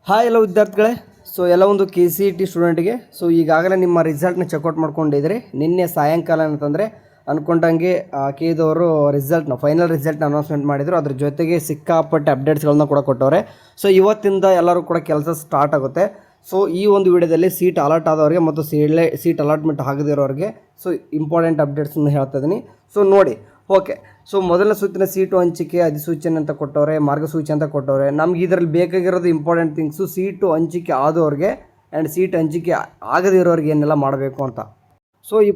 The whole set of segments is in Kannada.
ಹಾಯ್ ಎಲ್ಲ ವಿದ್ಯಾರ್ಥಿಗಳೇ. ಸೊ ಎಲ್ಲ ಒಂದು KCET ಸ್ಟೂಡೆಂಟ್ಗೆ ಈಗಾಗಲೇ ನಿಮ್ಮ ರಿಸಲ್ಟ್ನ ಚೆಕ್ಔಟ್ ಮಾಡ್ಕೊಂಡಿದ್ರಿ. ನಿನ್ನೆ ಸಾಯಂಕಾಲ ಅಂತಂದರೆ ಅಂದ್ಕೊಂಡಂಗೆ ಕೆದವರು ಫೈನಲ್ ರಿಸಲ್ಟ್ನ ಅನೌನ್ಸ್ಮೆಂಟ್ ಮಾಡಿದರು. ಅದ್ರ ಜೊತೆಗೆ ಸಿಕ್ಕಾಪಟ್ಟೆ ಅಪ್ಡೇಟ್ಸ್ಗಳನ್ನ ಕೂಡ ಕೊಟ್ಟವ್ರೆ. ಸೊ ಇವತ್ತಿಂದ ಎಲ್ಲರೂ ಕೂಡ ಕೆಲಸ ಸ್ಟಾರ್ಟ್ ಆಗುತ್ತೆ. ಸೊ ಈ ಒಂದು ವಿಡಿಯೋದಲ್ಲಿ ಸೀಟ್ ಅಲಾಟ್ ಆದವ್ರಿಗೆ ಮತ್ತು ಸೀಟ್ ಅಲಾಟ್ಮೆಂಟ್ ಆಗದಿರೋರಿಗೆ ಇಂಪಾರ್ಟೆಂಟ್ ಅಪ್ಡೇಟ್ಸನ್ನು ಹೇಳ್ತಾ ಇದ್ದೀನಿ. ಸೊ ನೋಡಿ, ಓಕೆ. ಸೊ ಮೊದಲನೇ ಸುತ್ತಿನ ಸೀಟು ಹಂಚಿಕೆ ಅಧಿಸೂಚನೆ ಅಂತ ಕೊಟ್ಟವ್ರೆ, ಮಾರ್ಗಸೂಚಿ ಅಂತ ಕೊಟ್ಟವ್ರೆ. ನಮ್ಗೆ ಇದರಲ್ಲಿ ಬೇಕಾಗಿರೋದು ಇಂಪಾರ್ಟೆಂಟ್ ಥಿಂಗ್ಸು ಸೀಟು ಹಂಚಿಕೆ ಆದವ್ರಿಗೆ ಆ್ಯಂಡ್ ಸೀಟ್ ಹಂಚಿಕೆ ಆಗದಿರೋರಿಗೆ ಏನೆಲ್ಲ ಮಾಡಬೇಕು ಅಂತ. ಸೊ ಈ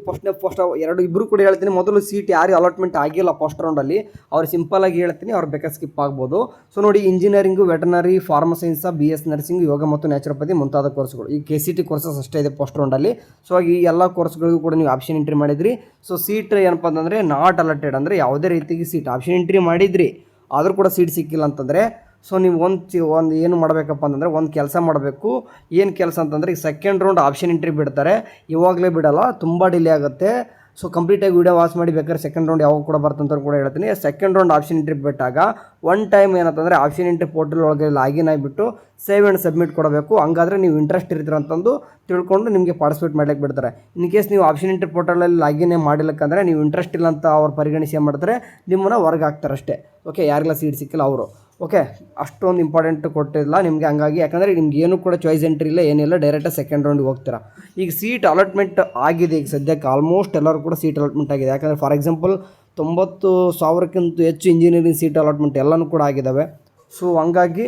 ಇಬ್ಬರು ಕೂಡ ಹೇಳ್ತೀನಿ. ಮೊದಲು ಸೀಟ್ ಯಾರು ಅಲಾಟ್ಮೆಂಟ್ ಆಗಿಲ್ಲ ಫಸ್ಟ್ ರೌಂಡಲ್ಲಿ ಅವ್ರು ಸಿಂಪಲಾಗಿ ಹೇಳ್ತೀನಿ, ಅವ್ರು ಬೇಕಾದ್ರೆ ಸ್ಕಿಪ್ ಆಗ್ಬೋದು. ಸೊ ನೋಡಿ, ಇಂಜಿನಿಯರಿಂಗು, ವೆಟನರಿ, ಫಾರ್ಮಸೈನ್ಸ್, BS ನರ್ಸಿಂಗ್, ಯೋಗ ಮತ್ತು ನ್ಯಾಚುರೋಪತಿ ಮುಂತಾದ ಕೋರ್ಸ್ಗಳು ಈ KCET ಕೋರ್ಸಸ್ ಅಷ್ಟೇ ಇದೆ ಫಸ್ಟ್ ರೌಂಡಲ್ಲಿ. ಸೊ ಈ ಎಲ್ಲ ಕೋರ್ಸ್ಗಳಿಗೂ ಕೂಡ ನೀವು ಆಪ್ಷನ್ ಎಂಟ್ರಿ ಮಾಡಿದ್ರಿ. ಸೊ ಸೀಟ್ ಏನಪ್ಪ ಅಂತಂದರೆ ನಾಟ್ ಅಲಾಟೆಡ್, ಅಂದರೆ ಯಾವುದೇ ರೀತಿಗೆ ಸೀಟ್ ಆಪ್ಷನ್ ಎಂಟ್ರಿ ಮಾಡಿದ್ರಿ ಆದರೂ ಕೂಡ ಸೀಟ್ ಸಿಕ್ಕಿಲ್ಲ ಅಂತಂದರೆ ಸೊ ನೀವು ಒಂದು ಏನು ಮಾಡಬೇಕಪ್ಪ ಅಂತಂದರೆ ಒಂದು ಕೆಲಸ ಮಾಡಬೇಕು. ಏನು ಕೆಲಸ ಅಂತಂದರೆ, ಈಗ ಸೆಕೆಂಡ್ ರೌಂಡ್ ಆಪ್ಷನ್ ಎಂಟ್ರಿ ಬಿಡ್ತಾರೆ, ಇವಾಗಲೇ ಬಿಡಲ್ಲ, ತುಂಬ ಡಿಲೇ ಆಗುತ್ತೆ. ಸೊ ಕಂಪ್ಲೀಟಾಗಿ ವೀಡಿಯೋ ವಾಚ್ ಮಾಡಿ ಬೇಕಾದ್ರೆ ಸೆಕೆಂಡ್ ರೌಂಡ್ ಯಾವಾಗ ಕೂಡ ಬರ್ತಂತ ಕೂಡ ಹೇಳ್ತೀನಿ. ಸೆಕೆಂಡ್ ರೌಂಡ್ ಆಪ್ಷನ್ ಎಂಟ್ರಿ ಬಿಟ್ಟಾಗ ಒನ್ ಟೈಮ್ ಏನಂತಂದರೆ ಆಪ್ಷನ್ ಎಂಟ್ರಿ ಪೋರ್ಟಲ್ ಒಳಗೆ ಲಾಗಿನ್ ಆಗಿಬಿಟ್ಟು ಸೇವ್ ಆ್ಯಂಡ್ ಸಬ್ಮಿಟ್ ಕೊಡಬೇಕು. ಹಂಗಾದರೆ ನೀವು ಇಂಟ್ರೆಸ್ಟ್ ಇರ್ತೀರ ಅಂತಂದು ತಿಳ್ಕೊಂಡು ನಿಮಗೆ ಪಾರ್ಟಿಸಿಪೇಟ್ ಮಾಡ್ಲಿಕ್ಕೆ ಬಿಡ್ತಾರೆ. ಇನ್ ಕೇಸ್ ನೀವು ಆಪ್ಷನ್ ಎಂಟ್ರಿ ಪೋರ್ಟಲಲ್ಲಿ ಲಾಗಿನ್ ಮಾಡಿಲ್ಲಕ್ಕಂದರೆ ನೀವು ಇಂಟ್ರೆಸ್ಟ್ ಇಲ್ಲ ಅಂತ ಅವ್ರು ಪರಿಗಣಿಸಿ ಏನು ಮಾಡ್ತಾರೆ, ನಿಮ್ಮನ್ನು ಹೊರಗೆ ಹಾಕ್ತಾರೆ ಅಷ್ಟೇ. ಓಕೆ, ಯಾರಿಗೆಲ್ಲ ಸೀಟ್ ಸಿಕ್ಕಿಲ್ಲ ಅವರು. ಓಕೆ, ಅಷ್ಟೊಂದು ಇಂಪಾರ್ಟೆಂಟ್ ಕೊಟ್ಟಿಲ್ಲ ನಿಮಗೆ. ಹಂಗಾಗಿ ಯಾಕಂದರೆ ನಿಮ್ಗೆ ಏನೂ ಕೂಡ ಚಾಯ್ಸ್ ಎಂಟ್ರಿ ಇಲ್ಲ, ಏನಿಲ್ಲ, ಡೈರೆಕ್ಟಾಗಿ ಸೆಕೆಂಡ್ ರೌಂಡ್ಗೆ ಹೋಗ್ತೀರಾ. ಈಗ ಸೀಟ್ ಅಲಾಟ್ಮೆಂಟ್ ಆಗಿದೆ. ಈಗ ಸದ್ಯಕ್ಕೆ ಆಲ್ಮೋಸ್ಟ್ ಎಲ್ಲರೂ ಕೂಡ ಸೀಟ್ ಅಲಾಟ್ಮೆಂಟ್ ಆಗಿದೆ. ಯಾಕಂದರೆ ಫಾರ್ ಎಕ್ಸಾಂಪಲ್ 90,000ಕ್ಕಿಂತ ಹೆಚ್ಚು ಇಂಜಿನಿಯರಿಂಗ್ ಸೀಟ್ ಅಲಾಟ್ಮೆಂಟ್ ಎಲ್ಲನೂ ಕೂಡ ಆಗಿದ್ದಾವೆ. ಸೊ ಹಂಗಾಗಿ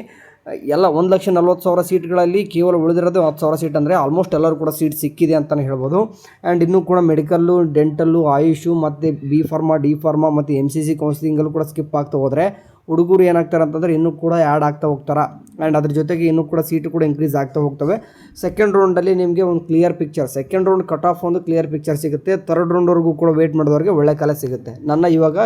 ಎಲ್ಲ 1,40,000 ಸೀಟ್ಗಳಲ್ಲಿ ಕೇವಲ ಉಳಿದಿರೋದು 10,000 ಸೀಟ್, ಅಂದರೆ ಆಲ್ಮೋಸ್ಟ್ ಎಲ್ಲರೂ ಕೂಡ ಸೀಟ್ ಸಿಕ್ಕಿದೆ ಅಂತಲೇ ಹೇಳ್ಬೋದು. ಆ್ಯಂಡ್ ಇನ್ನೂ ಕೂಡ ಮೆಡಿಕಲ್ಲು, ಡೆಂಟಲ್ಲು, ಆಯುಷು ಮತ್ತು B ಫಾರ್ಮಾ, D ಫಾರ್ಮಾ ಮತ್ತು MCC ಕೌನ್ಸಿಲಿಂಗಲ್ಲೂ ಕೂಡ ಸ್ಕಿಪ್ ಆಗ್ತಾ ಹೋದರೆ ಹುಡುಗರು ಏನಾಗ್ತಾರೆ ಅಂತಂದರೆ ಇನ್ನೂ ಕೂಡ ಆ್ಯಡ್ ಆಗ್ತಾ ಹೋಗ್ತಾರೆ. ಆ್ಯಂಡ್ ಅದ್ರ ಜೊತೆಗೆ ಇನ್ನೂ ಕೂಡ ಸೀಟು ಕೂಡ ಇನ್ಕ್ರೀಸ್ ಆಗ್ತಾ ಹೋಗ್ತವೆ. ಸೆಕೆಂಡ್ ರೌಂಡಲ್ಲಿ ನಿಮಗೆ ಒಂದು clear picture, second round cut off ಒಂದು ಕ್ಲಿಯರ್ ಪಿಕ್ಚರ್ ಸಿಗುತ್ತೆ. ಥರ್ಡ್ ರೌಂಡ್ವರೆಗೂ ಕೂಡ ವೆಯ್ಟ್ ಮಾಡಿದವ್ರಿಗೆ ಒಳ್ಳೆ ಕಾಲ ಸಿಗುತ್ತೆ.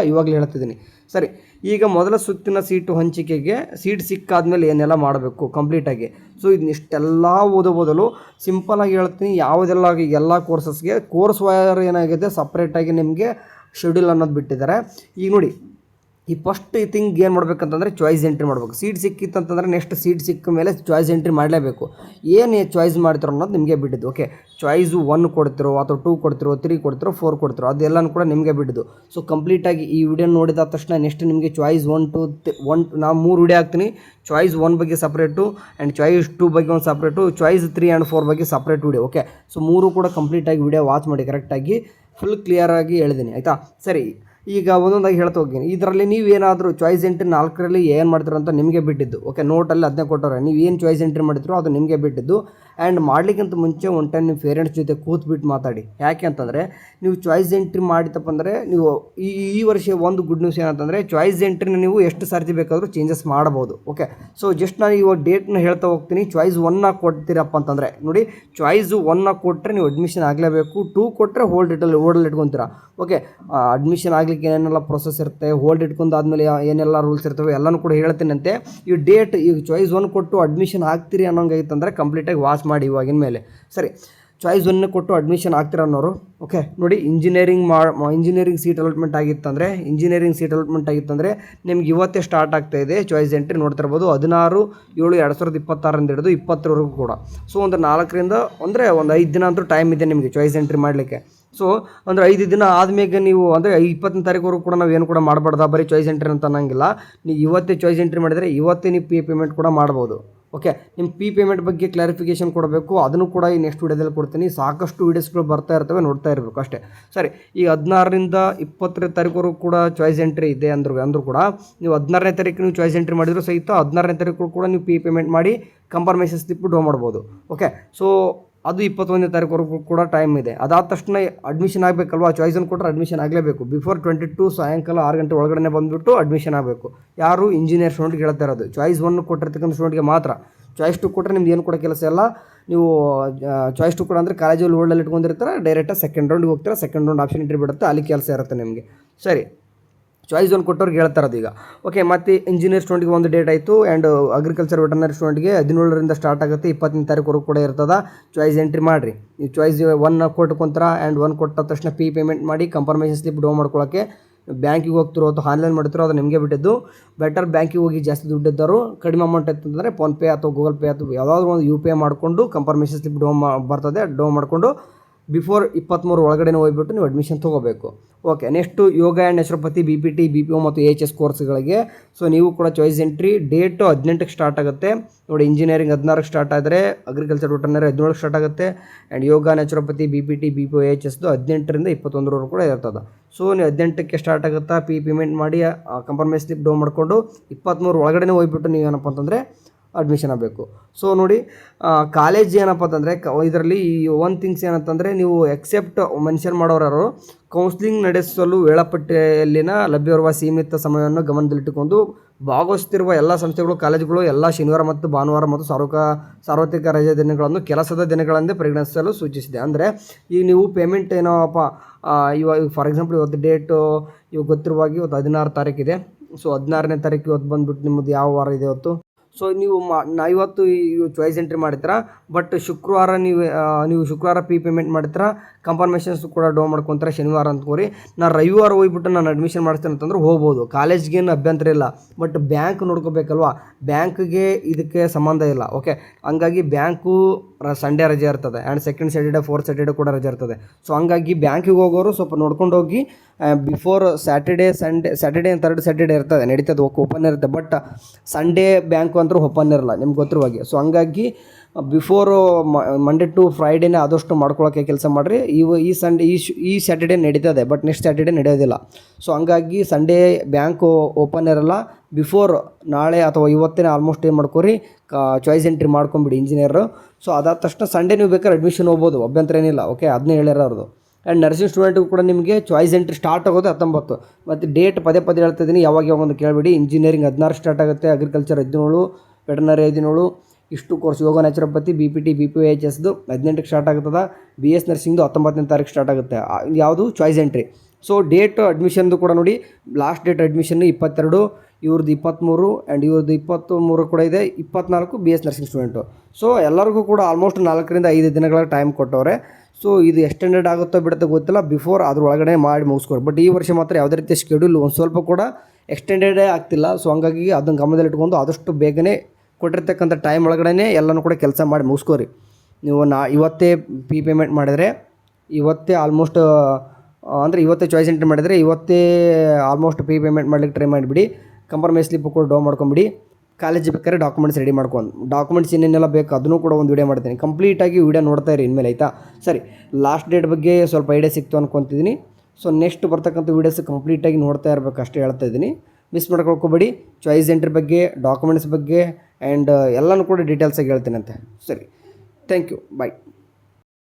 ಇವಾಗಲೇ ಹೇಳ್ತಿದ್ದೀನಿ. ಸರಿ, ಈಗ ಮೊದಲ ಸುತ್ತಿನ ಸೀಟು ಹಂಚಿಕೆಗೆ ಸೀಟ್ ಸಿಕ್ಕಾದ್ಮೇಲೆ ಏನೆಲ್ಲ ಮಾಡಬೇಕು ಕಂಪ್ಲೀಟಾಗಿ. ಸೊ ಇದನ್ನಿಷ್ಟೆಲ್ಲ ಓದೋ ಬದಲು ಸಿಂಪಲಾಗಿ ಹೇಳ್ತೀನಿ, ಯಾವುದೆಲ್ಲ ಎಲ್ಲ ಕೋರ್ಸಸ್ಗೆ ಕೋರ್ಸ್ ವೈರ್ ಏನಾಗಿದೆ ಸಪ್ರೇಟಾಗಿ ನಿಮಗೆ ಶೆಡ್ಯೂಲ್ ಅನ್ನೋದು ಬಿಟ್ಟಿದ್ದಾರೆ. ಈಗ ನೋಡಿ, ಈ ಫಸ್ಟ್ ಥಿಂಗ್ ಏನು ಮಾಡ್ಬೇಕಂತಂದರೆ ಚಾಯ್ಸ್ ಎಂಟ್ರಿ ಮಾಡಬೇಕು. ಸೀಟ್ ಸಿಕ್ಕಿತ್ತಂತಂದರೆ ನೆಕ್ಸ್ಟ್ ಸೀಟ್ ಸಿಕ್ಕ ಮೇಲೆ ಚಾಯ್ಸ್ ಎಂಟ್ರಿ ಮಾಡಲೇಬೇಕು. ಏನು ಚಾಯ್ಸ್ ಮಾಡ್ತಿರೋ ಅನ್ನೋದು ನಿಮಗೆ ಬಿಟ್ಟಿದ್ದು. ಓಕೆ, ಚಾಯ್ಸು 1 ಕೊಡ್ತಿರೋ ಅಥವಾ 2 ಕೊಡ್ತಿರೋ, 3 ಕೊಡ್ತಿರೋ, 4 ಕೊಡ್ತಿರೋ, ಅದೆಲ್ಲನೂ ಕೂಡ ನಿಮಗೆ ಬಿಟ್ಟಿದ್ದು. ಸೊ ಕಂಪ್ಲೀಟಾಗಿ ಈ ವಿಡಿಯೋ ನೋಡಿದ ತಕ್ಷಣ ನೆಕ್ಸ್ಟ್ ನಿಮಗೆ ಚಾಯ್ಸ್ 1, 2, ನಾವು 3 ವಿಡಿಯೋ ಹಾಕ್ತೀನಿ. ಚಾಯ್ಸ್ 1 ಬಗ್ಗೆ ಸಪ್ರೇಟು, ಆ್ಯಂಡ್ ಚಾಯ್ಸ್ 2 ಬಗ್ಗೆ ಒಂದು ಸಪ್ರೇಟು, ಚಾಯ್ಸ್ 3 ಆ್ಯಂಡ್ 4 ಬಗ್ಗೆ ಸಪ್ರೇಟ್ ವಿಡಿಯೋ. ಓಕೆ, ಸೊ 3 ಕೂಡ ಕಂಪ್ಲೀಟಾಗಿ ವಿಡಿಯೋ ವಾಚ್ ಮಾಡಿ ಕರೆಕ್ಟಾಗಿ ಫುಲ್ ಕ್ಲಿಯರಾಗಿ ಹೇಳಿದ್ದೀನಿ, ಆಯಿತಾ? ಸರಿ, ಈಗ ಒಂದೊಂದಾಗಿ ಹೇಳ್ತಾ ಹೋಗ್ತೀನಿ. ಇದರಲ್ಲಿ ನೀವೇನಾದರೂ ಚಾಯ್ಸ್ ಎಂಟ್ರಿ 4ರಲ್ಲಿ ಏನು ಮಾಡ್ತೀರೋ ಅಂತ ನಿಮಗೆ ಬಿಟ್ಟಿದ್ದು. ಓಕೆ, ನೋಟಲ್ಲಿ ಅದನ್ನೇ ಕೊಟ್ಟವ್ರೆ. ನೀವು ಏನು ಚಾಯ್ಸ್ ಎಂಟ್ರಿ ಮಾಡಿದ್ರು ಅದು ನಿಮಗೆ ಬಿಟ್ಟಿದ್ದು. ಆ್ಯಂಡ್ ಮಾಡಲಿಕ್ಕಿಂತ ಮುಂಚೆ ಒನ್ ಟೈಮ್ ನಿಮ್ಮ ಪೇರೆಂಟ್ಸ್ ಜೊತೆ ಕೂತ್ಬಿಟ್ಟು ಮಾತಾಡಿ. ಯಾಕೆ ಅಂತಂದರೆ ನೀವು ಚಾಯ್ಸ್ ಎಂಟ್ರಿ ಮಾಡಿತಪ್ಪ ಅಂದರೆ ನೀವು ಈ ವರ್ಷ ಒಂದು ಗುಡ್ ನ್ಯೂಸ್ ಏನಂತಂದರೆ ಚಾಯ್ಸ್ ಎಂಟ್ರಿನ ನೀವು ಎಷ್ಟು ಸರ್ತಿ ಬೇಕಾದರೂ ಚೇಂಜಸ್ ಮಾಡ್ಬೋದು. ಓಕೆ, ಸೊ ಜಸ್ಟ್ ನಾನು ಇವಾಗ ಡೇಟ್ನ ಹೇಳ್ತಾ ಹೋಗ್ತೀನಿ. ಚಾಯ್ಸ್ 1 ಕೊಡ್ತೀರಪ್ಪ ಅಂತಂದರೆ ನೋಡಿ, ಚಾಯ್ಸ್ 1 ಕೊಟ್ಟರೆ ನೀವು ಅಡ್ಮಿಷನ್ ಆಗಲೇಬೇಕು. 2 ಕೊಟ್ಟರೆ ಹೋಲ್ಡಲ್ಲಿ ಇಟ್ಕೊತೀರಾ. ಓಕೆ, ಅಡ್ಮಿಷನ್ ಆಗಲಿಕ್ಕೆ ಏನೆಲ್ಲ ಪ್ರೊಸೆಸ್ ಇರುತ್ತೆ, ಹೋಲ್ಡ್ ಇಟ್ಕೊಂಡಾದ್ಮೇಲೆ ಏನೆಲ್ಲ ರೂಲ್ಸ್ ಇರ್ತವೆ ಎಲ್ಲನೂ ಕೂಡ ಹೇಳ್ತೀನಂತೆ. ಈ ಡೇಟ್ ಈಗ ಚಾಯ್ಸ್ 1 ಕೊಟ್ಟು ಅಡ್ಮಿಷನ್ ಆಗ್ತೀರಿ ಅನ್ನೋಂಗಾಗಿತ್ತಂದರೆ ಕಂಪ್ಲೀಟಾಗಿ ವಾಚ್ ಮಾಡಿ ಇವಾಗಿನ ಮೇಲೆ. ಸರಿ, ಚಾಯ್ಸ್ 1 ಕೊಟ್ಟು ಅಡ್ಮಿಷನ್ ಆಗ್ತೀರ ಅನ್ನೋರು. ಓಕೆ, ನೋಡಿ, ಇಂಜಿನಿಯರಿಂಗ್ ಸೀಟ್ ಅಲಾಟ್ಮೆಂಟ್ ಆಗಿತ್ತಂದರೆ ನಿಮ್ಗೆ ಇವತ್ತೇ ಸ್ಟಾರ್ಟ್ ಆಗ್ತಾ ಇದೆ ಚಾಯ್ಸ್ ಎಂಟ್ರಿ. ನೋಡ್ತಿರ್ಬೋದು 16/7/2026 ಹಿಡಿದು 20ವರೆಗೂ ಕೂಡ. ಸೊ ಒಂದು 4ರಿಂದ ಅಂದರೆ ಒಂದು 5 ದಿನ ಅಂತೂ ಟೈಮ್ ಇದೆ ನಿಮಗೆ ಚಾಯ್ಸ್ ಎಂಟ್ರಿ ಮಾಡಲಿಕ್ಕೆ. ಸೊ ಅಂದರೆ 5 ದಿನ ಆದಮೇಲೆ ನೀವು ಅಂದರೆ 20ನೇ ತಾರೀಕುವರೆಗೂ ಕೂಡ ನಾವು ಏನು ಕೂಡ ಮಾಡಬಾರ್ದು, ಬರೀ ಚಾಯ್ಸ್ ಎಂಟ್ರಿ ಅಂತ ಅನ್ನೋಂಗಿಲ್ಲ. ನೀವು ಇವತ್ತೇ ಚಾಯ್ಸ್ ಎಂಟ್ರಿ ಮಾಡಿದರೆ ಇವತ್ತೇ ನೀವು ಪೇಮೆಂಟ್ ಕೂಡ ಮಾಡ್ಬೋದು. ಓಕೆ, ನಿಮ್ಮ ಪೇಮೆಂಟ್ ಬಗ್ಗೆ ಕ್ಲಾರಿಫಿಕೇಷನ್ ಕೊಡಬೇಕು. ಅದನ್ನು ಕೂಡ ಈ ನೆಕ್ಸ್ಟ್ ವೀಡಿಯೋದಲ್ಲಿ ಕೊಡ್ತೀನಿ. ಸಾಕಷ್ಟು ವೀಡಿಯೋಸ್ಗಳು ಬರ್ತಾ ಇರ್ತವೆ, ನೋಡ್ತಾ ಇರಬೇಕು ಅಷ್ಟೇ. ಸರಿ, ಈ 16ರಿಂದ 20ನೇ ತಾರೀಕುವರೆಗೂ ಕೂಡ ಚಾಯ್ಸ್ ಎಂಟ್ರಿ ಇದೆ ಅಂದರೂ ಕೂಡ ನೀವು 16ನೇ ತಾರೀಕು ನೀವು ಚಾಯ್ಸ್ ಎಂಟ್ರಿ ಮಾಡಿದ್ರು ಸಹಿತ 16ನೇ ತಾರೀಕು ಕೂಡ ನೀವು ಪೇಮೆಂಟ್ ಮಾಡಿ ಕಂಫರ್ಮೇಷನ್ ಸ್ಲಿಪ್ ಡ್ರಾ ಮಾಡ್ಬೋದು. ಓಕೆ, ಸೊ ಅದು 21ನೇ ತಾರೀಕುವರೆಗೂ ಕೂಡ ಟೈಮ್ ಇದೆ. ಅದಾದ ತಕ್ಷಣ ಅಡ್ಮಿಷನ್ ಆಗಬೇಕಲ್ವಾ, ಚಾಯ್ಸನ್ನು ಕೊಟ್ಟರೆ ಅಡ್ಮಿಷನ್ ಆಗಲೇಬೇಕು. ಬಿಫೋರ್ 22 ಸಾಯಂಕಾಲ 6 ಗಂಟೆ ಒಳಗಡೆ ಬಂದುಬಿಟ್ಟು ಅಡ್ಮಿಷನ್ ಆಗಬೇಕು. ಯಾರು ಇಂಜಿನಿಯರ್ ಸ್ಟೂಡೆಂಟ್ಗೆ ಹೇಳ್ತಾ ಇರೋದು. ಚಾಯ್ಸ್ 1 ಕೊಟ್ಟಿರ್ತಕ್ಕಂಥ ಸ್ಟೂಡೆಂಟ್ಗೆ ಮಾತ್ರ. ಚಾಯ್ಸ್ 2 ಕೊಟ್ಟರೆ ನಿಮ್ದು ಏನು ಕೂಡ ಕೆಲಸ ಇಲ್ಲ. ನೀವು ಚಾಯ್ಸ್ 2 ಕೂಡ ಅಂದರೆ ಕಾಲೇಜಲ್ಲಿ ಹೋಲ್ಡಲ್ಲಿ ಇಟ್ಕೊಂಡಿರ್ತಾರೆ, ಡೈರೆಕ್ಟಾಗಿ ಸೆಕೆಂಡ್ ರೌಂಡ್ಗೆ ಹೋಗ್ತಾರೆ. ಸೆಕೆಂಡ್ ರೌಂಡ್ ಆಪ್ಷನ್ ಎಂಟ್ರಿ ಬಿಡುತ್ತೆ, ಅಲ್ಲಿ ಕೆಲಸ ಇರುತ್ತೆ ನಿಮಗೆ. ಸರಿ, ಚಾಯ್ಸ್ 1 ಕೊಟ್ಟವ್ರಿಗೆ ಹೇಳ್ತಾ ಇರೋದು ಈಗ. ಓಕೆ, ಮತ್ತು ಇಂಜಿನಿಯರ್ ಸ್ಟೂಡೆಂಟ್ಗೆ ಒಂದು ಡೇಟ್ ಆಯಿತು. ಆ್ಯಂಡ್ ಅಗ್ರಿಕಲ್ಚರ್ ವೆಟರ್ನರಿ ಸ್ಟೂಡೆಂಟ್ಗೆ 17ರಿಂದ ಸ್ಟಾರ್ಟ್ ಆಗುತ್ತೆ, 20ನೇ ತಾರೀಕುವರೆಗೂ ಕೂಡ ಇರ್ತದೆ. ಚಾಯ್ಸ್ ಎಂಟ್ರಿ ಮಾಡಿರಿ. ನೀವು ಚಾಯ್ಸ್ 1 ಕೊಟ್ಕೊಂತಾರ. ಆ್ಯಂಡ್ 1 ಕೊಟ್ಟ ತಕ್ಷಣ ಪೇಮೆಂಟ್ ಮಾಡಿ ಕಂಫರ್ಮೇಷನ್ ಸ್ಲಿಪ್ ಡ್ರಾ ಮಾಡ್ಕೊಳ್ಳೋಕ್ಕೆ ಬ್ಯಾಂಕಿಗೆ ಹೋಗ್ತಿರೋ ಅಥವಾ ಆನ್ಲೈನ್ ಮಾಡ್ತಿರೋ ಅದು ನಿಮಗೆ ಬಿಟ್ಟಿದ್ದು. ಬೆಟರ್ ಬ್ಯಾಂಕಿಗೆ ಹೋಗಿ ಜಾಸ್ತಿ ದುಡ್ಡು ಇದ್ದರು ಕಡಿಮೆ ಅಮೌಂಟ್ ಇತ್ತಂದರೆ ಫೋನ್ಪೇ ಅಥವಾ ಗೂಗಲ್ ಪೇ ಅಥವಾ ಯಾವುದಾದ್ರೂ ಒಂದು UPI ಮಾಡಿಕೊಂಡು ಕನ್ಫರ್ಮೇಷನ್ ಸ್ಲಿಪ್ ಬರ್ತದೆ, ಮಾಡಿಕೊಂಡು ಬಿಫೋರ್ 23 ಒಳಗಡೆ ಹೋಗ್ಬಿಟ್ಟು ನೀವು ಅಡ್ಮಿಷನ್ ತೊಗೋಬೇಕು. Okay, next yoga and naturopathy, BPT, BPO ಮತ್ತು AHS ಕೋರ್ಸ್ಗಳಿಗೆ ಸೊ ನೀವು ಕೂಡ ಚಾಯ್ಸ್ ಎಂಟ್ರಿ ಡೇಟು 18ಕ್ಕೆ ಸ್ಟಾರ್ಟ್ ಆಗುತ್ತೆ ನೋಡಿ. ಇಂಜಿನಿಯರಿಂಗ್ 16ಕ್ಕೆ ಸ್ಟಾರ್ಟ್ ಆದರೆ ಅಗ್ರಿಕಲ್ಚರ್ ವೆಟರ್ನರಿ 17ಕ್ಕೆ ಸ್ಟಾರ್ಟ್ ಆಗುತ್ತೆ. And yoga naturopathy, BPT, BPO, AHS 18ರಿಂದ 21ರವರೆಗೂ ಕೂಡ ಇರ್ತದೆ. ಸೊ ನೀವು 18ಕ್ಕೆ ಸ್ಟಾರ್ಟ್ ಆಗುತ್ತಾ, ಪೇಮೆಂಟ್ ಮಾಡಿ ಕನ್ಫರ್ಮೇಷನ್ ಸ್ಲಿಪ್ ಮಾಡಿಕೊಂಡು 23 ಒಳಗಡೆ ಹೋಗ್ಬಿಟ್ಟು ನೀವು ಏನಪ್ಪ ಅಂತಂದರೆ ಅಡ್ಮಿಷನ್ ಆಗಬೇಕು. ಸೊ ನೋಡಿ, ಕಾಲೇಜ್ ಏನಪ್ಪ ಅಂತಂದರೆ ಇದರಲ್ಲಿ ಈ ಒಂದು ಥಿಂಗ್ಸ್ ಏನಂತಂದರೆ, ನೀವು ಎಕ್ಸೆಪ್ಟ್ ಮೆನ್ಷನ್ ಮಾಡೋರು ಕೌನ್ಸಿಲಿಂಗ್ ನಡೆಸಲು ವೇಳಾಪಟ್ಟಿಯಲ್ಲಿನ ಲಭ್ಯವಿರುವ ಸೀಮಿತ ಸಮಯವನ್ನು ಗಮನದಲ್ಲಿಟ್ಟುಕೊಂಡು ಭಾಗವಹಿಸುತ್ತಿರುವ ಎಲ್ಲ ಸಂಸ್ಥೆಗಳು, ಕಾಲೇಜುಗಳು ಎಲ್ಲ ಶನಿವಾರ ಮತ್ತು ಭಾನುವಾರ ಮತ್ತು ಸಾರ್ವತ್ರಿಕ ರಜೆ ದಿನಗಳನ್ನು ಕೆಲಸದ ದಿನಗಳಂದೇ ಪರಿಗಣಿಸಲು ಸೂಚಿಸಿದೆ. ಅಂದರೆ ಈಗ ನೀವು ಪೇಮೆಂಟ್ ಏನೋಪ್ಪ ಇವಾಗ ಫಾರ್ ಎಕ್ಸಾಂಪಲ್ ಇವತ್ತು ಡೇಟು ಇವಾಗ ಗೊತ್ತಿರುವಾಗ ಇವತ್ತು 16 ತಾರೀಕಿದೆ. ಸೊ 16ನೇ ತಾರೀಕು ಇವತ್ತು ಬಂದುಬಿಟ್ಟು ನಿಮ್ಮದು ಯಾವ ವಾರ ಇದೆ ಇವತ್ತು. ಸೊ ನೀವು ಇವತ್ತು ಚಾಯ್ಸ್ ಎಂಟ್ರಿ ಮಾಡ್ತೀರಾ, ಬಟ್ ಶುಕ್ರವಾರ ನೀವು ಶುಕ್ರವಾರ ಪೇಮೆಂಟ್ ಮಾಡ್ತೀರಾ, ಕನ್ಫರ್ಮೇಷನ್ಸ್ ಕೂಡ ಮಾಡ್ಕೊತಾರೆ ಶನಿವಾರ ಅಂದ್ಕೋರಿ. ನಾನು ರವಿವಾರ ಹೋಗ್ಬಿಟ್ಟು ನಾನು ಅಡ್ಮಿಷನ್ ಮಾಡಿಸ್ತೇನೆ ಅಂತಂದ್ರೆ ಹೋಗ್ಬೋದು, ಕಾಲೇಜ್ಗೇನು ಅಭ್ಯಂತರ ಇಲ್ಲ. ಬಟ್ ಬ್ಯಾಂಕ್ ನೋಡ್ಕೋಬೇಕಲ್ವಾ, ಬ್ಯಾಂಕ್ಗೆ ಇದಕ್ಕೆ ಸಂಬಂಧ ಇಲ್ಲ. ಓಕೆ, ಹಂಗಾಗಿ ಬ್ಯಾಂಕು ಸಂಡೇ ರಜೆ ಇರ್ತದೆ and second Saturday, fourth Saturday ಕೂಡ ರಜೆ ಇರ್ತದೆ. ಸೊ ಹಂಗಾಗಿ ಬ್ಯಾಂಕಿಗೆ ಹೋಗೋರು ಸ್ವಲ್ಪ ನೋಡ್ಕೊಂಡು ಹೋಗಿ. Before Saturday and third Saturday ಇರ್ತದೆ, ನಡೀತದೆ, ಓಪನ್ ಇರುತ್ತೆ. ಬಟ್ ಸಂಡೇ ಬ್ಯಾಂಕು ಅಂತೂ ಓಪನ್ ಇರಲ್ಲ ನಿಮ್ಗೆ ಗೊತ್ತಿರುವಾಗೆ. ಸೊ ಹಂಗಾಗಿ ಬಿಫೋರು ಮಂಡೇ ಟು ಫ್ರೈಡೇನೇ ಆದಷ್ಟು ಮಾಡ್ಕೊಳ್ಳೋಕ್ಕೆ ಕೆಲಸ ಮಾಡಿರಿ. ಈ ಸಂಡೇ ಈ ಸ್ಯಾಟರ್ಡೇ ನಡೀತದೆ, ಬಟ್ ನೆಕ್ಸ್ಟ್ ಸ್ಯಾಟರ್ಡೇ ನಡೆಯೋದಿಲ್ಲ. ಸೊ ಹಂಗಾಗಿ ಸಂಡೇ ಬ್ಯಾಂಕು ಓಪನ್ ಇರಲ್ಲ. ಬಿಫೋರ್ ನಾಳೆ ಅಥವಾ ಇವತ್ತೇ ಆಲ್ಮೋಸ್ಟ್ ಏನು ಮಾಡ್ಕೊರಿ, ಚಾಯ್ಸ್ ಎಂಟ್ರಿ ಮಾಡ್ಕೊಂಬಿಡಿ ಇಂಜಿನಿಯರು. ಸೊ ಅದಾದ ತಕ್ಷಣ ಸಂಡೇ ನೀವು ಬೇಕಾದ್ರೆ ಅಡ್ಮಿಷನ್ ಹೋಗ್ಬೋದು, ಅಭ್ಯಂತರ ಏನಿಲ್ಲ. ಓಕೆ, ಅದನ್ನೇ ಹೇಳಿರೋದು. ಆ್ಯಂಡ್ ನರ್ಸಿಂಗ್ ಸ್ಟೂಡೆಂಟ್ಗೂ ಕೂಡ ನಿಮಗೆ ಚಾಯ್ಸ್ ಎಂಟ್ರಿ ಸ್ಟಾರ್ಟ್ ಆಗೋದು 19 ಮತ್ತು ಡೇಟ್ ಪದೇ ಹೇಳ್ತಿದ್ದೀನಿ, ಯಾವಾಗ ಒಂದು ಕೇಳಿಬಿಡಿ. ಇಂಜಿನಿಯರಿಂಗ್ 16 ಸ್ಟಾರ್ಟ್ ಆಗುತ್ತೆ, ಅಗ್ರಿಕಲ್ಚರ್ 17, ವೆಟರ್ನರಿ 17, ಇಷ್ಟು course. Yoga naturopathy, BPT, BPO, AHS 18ಕ್ಕೆ ಸ್ಟಾರ್ಟ್ ಆಗ್ತದೆ. BS ನರ್ಸಿಂಗ್ದು 19ನೇ ತಾರೀಕು ಸ್ಟಾರ್ಟ್ ಆಗುತ್ತೆ. ಯಾವುದು ಚಾಯ್ಸ್ ಎಂಟ್ರಿ. ಸೊ ಡೇಟ್ ಅಡ್ಮಿಷನ್ದು ಕೂಡ ನೋಡಿ, ಲಾಸ್ಟ್ ಡೇಟ್ ಅಡ್ಮಿಷನ್ 22, ಇವ್ರದ್ದು 23 ಆ್ಯಂಡ್ ಇವ್ರದ್ದು 23 ಕೂಡ ಇದೆ. 24 BS ನರ್ಸಿಂಗ್ ಸ್ಟೂಡೆಂಟು. ಸೊ ಎಲ್ಲರಿಗೂ ಕೂಡ ಆಲ್ಮೋಸ್ಟ್ 4ರಿಂದ 5 ದಿನಗಳ ಟೈಮ್ ಕೊಟ್ಟವ್ರೆ. ಸೊ ಇದು ಎಕ್ಸ್ಟೆಂಡೆಡ್ ಆಗುತ್ತೋ ಬಿಡುತ್ತೋ ಗೊತ್ತಿಲ್ಲ, ಬಿಫೋರ್ ಅದ್ರೊಳಗಡೆ ಮಾಡಿ ಮುಗಿಸ್ಕೊಡಿ. ಬಟ್ ಈ ವರ್ಷ ಮಾತ್ರ ಯಾವುದೇ ರೀತಿಯ ಶೆಡ್ಯೂಲ್ ಒಂದು ಸ್ವಲ್ಪ ಕೂಡ ಎಕ್ಸ್ಟೆಂಡೆಡೇ ಆಗ್ತಿಲ್ಲ. ಸೊ ಹಂಗಾಗಿ ಅದನ್ನು ಗಮನದಲ್ಲಿಟ್ಕೊಂಡು ಆದಷ್ಟು ಬೇಗನೆ ಕೊಟ್ಟಿರ್ತಕ್ಕಂಥ ಟೈಮ್ ಒಳಗಡೆ ಎಲ್ಲನೂ ಕೂಡ ಕೆಲಸ ಮಾಡಿ ಮುಗಿಸ್ಕೋರಿ. ನೀವು ಇವತ್ತೇ ಪೇಮೆಂಟ್ ಮಾಡಿದರೆ ಇವತ್ತೇ ಆಲ್ಮೋಸ್ಟ್ ಅಂದರೆ ಇವತ್ತೇ ಚಾಯ್ಸ್ ಎಂಟ್ರಿ ಮಾಡಿದರೆ ಇವತ್ತೇ ಆಲ್ಮೋಸ್ಟ್ ಪೇಮೆಂಟ್ ಮಾಡ್ಲಿಕ್ಕೆ ಟ್ರೈ ಮಾಡಿಬಿಡಿ. ಕನ್ಫರ್ಮೇಷನ್ ಸ್ಲಿಪ್ ಕೂಡ ಮಾಡ್ಕೊಂಬಿಡಿ. ಕಾಲೇಜ್ ಬೇಕಾದ್ರೆ ಡಾಕ್ಯುಮೆಂಟ್ಸ್ ರೆಡಿ ಮಾಡ್ಕೊಂಡು, ಡಾಕ್ಯುಮೆಂಟ್ಸ್ ಏನೇನೆಲ್ಲ ಬೇಕು ಅದನ್ನು ಕೂಡ ಒಂದು ವಿಡಿಯೋ ಮಾಡ್ತೀನಿ. ಕಂಪ್ಲೀಟಾಗಿ ವಿಡಿಯೋ ನೋಡ್ತಾ ಇರಿ ಇನ್ಮೇಲೆ, ಆಯಿತಾ? ಸರಿ, ಲಾಸ್ಟ್ ಡೇಟ್ ಬಗ್ಗೆ ಸ್ವಲ್ಪ ಐಡಿಯಾ ಸಿಕ್ತು ಅನ್ಕೊತಿದ್ದೀನಿ. ಸೊ ನೆಕ್ಸ್ಟ್ ಬರ್ತಕ್ಕಂಥ ವೀಡಿಯೋಸ್ ಕಂಪ್ಲೀಟಾಗಿ ನೋಡ್ತಾ ಇರಬೇಕು ಅಷ್ಟೇ ಹೇಳ್ತಾ ಇದ್ದೀನಿ. ಮಿಸ್ ಮಾಡ್ಕೊಳ್ಕೋಬೇಡಿ. ಚಾಯ್ಸ್ ಎಂಟ್ರಿ ಬಗ್ಗೆ, ಡಾಕ್ಯುಮೆಂಟ್ಸ್ ಬಗ್ಗೆ ಆ್ಯಂಡ್ ಎಲ್ಲನೂ ಕೂಡ ಡೀಟೇಲ್ಸಾಗಿ ಹೇಳ್ತೀನಂತೆ. ಸರಿ, ಥ್ಯಾಂಕ್ ಯು, ಬಾಯ್.